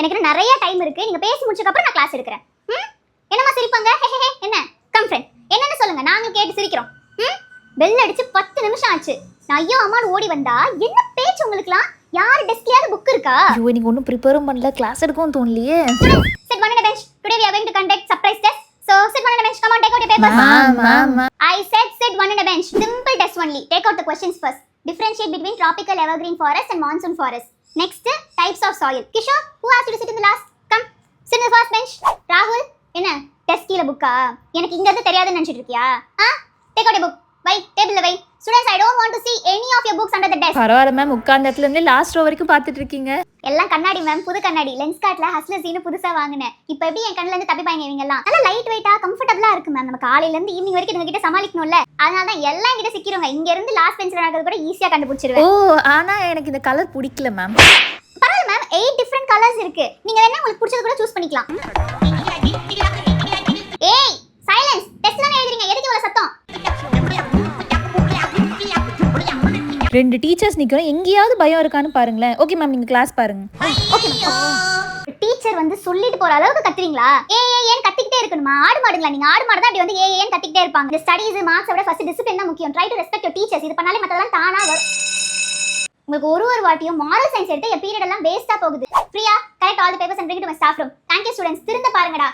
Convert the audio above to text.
எனக்கு நிறைய டைம் இருக்கு. நீங்க பேசி முடிச்சதுக்கு அப்புறம் நான் கிளாஸ் எடுக்கிறேன். என்னம்மா சிரிப்பாங்க? என்ன கம் ஃப்ரெண்ட், என்னன்னு சொல்லுங்க, நாங்க கேட்டு சிரிக்கிறோம். பெல் அடிச்சு 10 நிமிஷம் ஆச்சு. நான் ஐயோ அம்மான்னு ஓடி வந்தா என்ன பேச்சு உங்களுக்குலாம்? யார் டெஸ்க்லயாவது புக் இருக்கா? ஐயோ நீங்க ஒன்றும் ப்ரிப்பேரும் பண்ணல, கிளாஸ் எடுக்கவும் தோணலையே. Sit one on a bench. Today we are going to conduct surprise test. So sit one on a bench. Come on, take out your papers. Ma'am. I said sit one on a bench. Simple test only. Take out the questions first. Differentiate between tropical evergreen forest and monsoon forest. Next, types of soil. Kishore, who asked you to sit in the last? Come, sit in the first bench. Rahul, என்ன test கீழ புக்கா? எனக்கு இங்க இருந்து தெரியாதுன்னு நினைச்சிட்டு இருக்கியா? Take out your book. வை டேபிள்ல வை. Students, I don't want to see any of your books under the desk. பரவாயில்ல மேம், உட்கார்ந்த இடத்துல இருந்து லாஸ்ட் ரோ வரைக்கும் பார்த்துட்டு இருக்கீங்க. எல்லாம் கண்ணாடி மேம், புது கண்ணாடி. லென்ஸ் கார்ட்ல ஹஸ்லர் சீனு புதுசா வாங்குனேன். இப்போ எப்படி என் கண்ணுல இருந்து தப்பிப்பாங்க இவங்க எல்லாம்? நல்லா லைட் வெயிட்டா கம்ஃபர்ட்டபிளா இருக்கு மேம். நம்ம காலையில இருந்து ஈவினிங் வரைக்கும் இவங்க கிட்ட சமாளிக்கணும்ல. அதனால தான் எல்லாம் கிட்ட சிக்கிருங்க. இங்க இருந்து லாஸ்ட் பெஞ்ச்ல நடக்கிறது கூட ஈஸியா கண்டுபிடிச்சிருவேன். ஓ, ஆனா எனக்கு இந்த கலர் பிடிக்கல மேம். பரவாயில்ல மேம், 8 டிஃபரண்ட் கலர்ஸ் இருக்கு. நீங்க வேணா உங்களுக்கு பிடிச்சது கூட சூஸ் பண்ணிக்கலாம். ஏய் சைலன்ஸ், டெஸ்ட்ல எழுதுறீங்க, எதுக்கு இவ்வளவு சத்தம்? 2 டீச்சர்ஸ் நிக்கிறோம், எங்கேயாவது பயம் இருக்கான்னு பாருங்களேன். ஓகே மேம், நீங்க கிளாஸ் பாருங்க. Okay ma'am. டீச்சர் வந்து சொல்லிட்டு போற அளவுக்கு கத்துறீங்களா? ஏன் கத்திக்கிட்டே இருக்கணுமா? ஆடு மாடுங்களா நீங்க? ஆடு மாடு தான் அப்படி வந்து ஏன் கத்திக்கிட்டே இருப்பாங்க. இந்த ஸ்டடீஸ் மார்க்ஸ் விட ஃபர்ஸ்ட் டிசிப்ளின் தான் முக்கியம். Try to respect your teachers. இது பண்ணாலே மத்ததெல்லாம் தானா வரும். உங்களுக்கு ஒரு வாட்டியும் மாரல் சயின்ஸ் எடுத்து என் பீரியட் எல்லாம் வேஸ்டா போகுது. ஃப்ரீயா correct all the papers and bring to my staff room. Thank you students. திருந்த பாருங்கடா.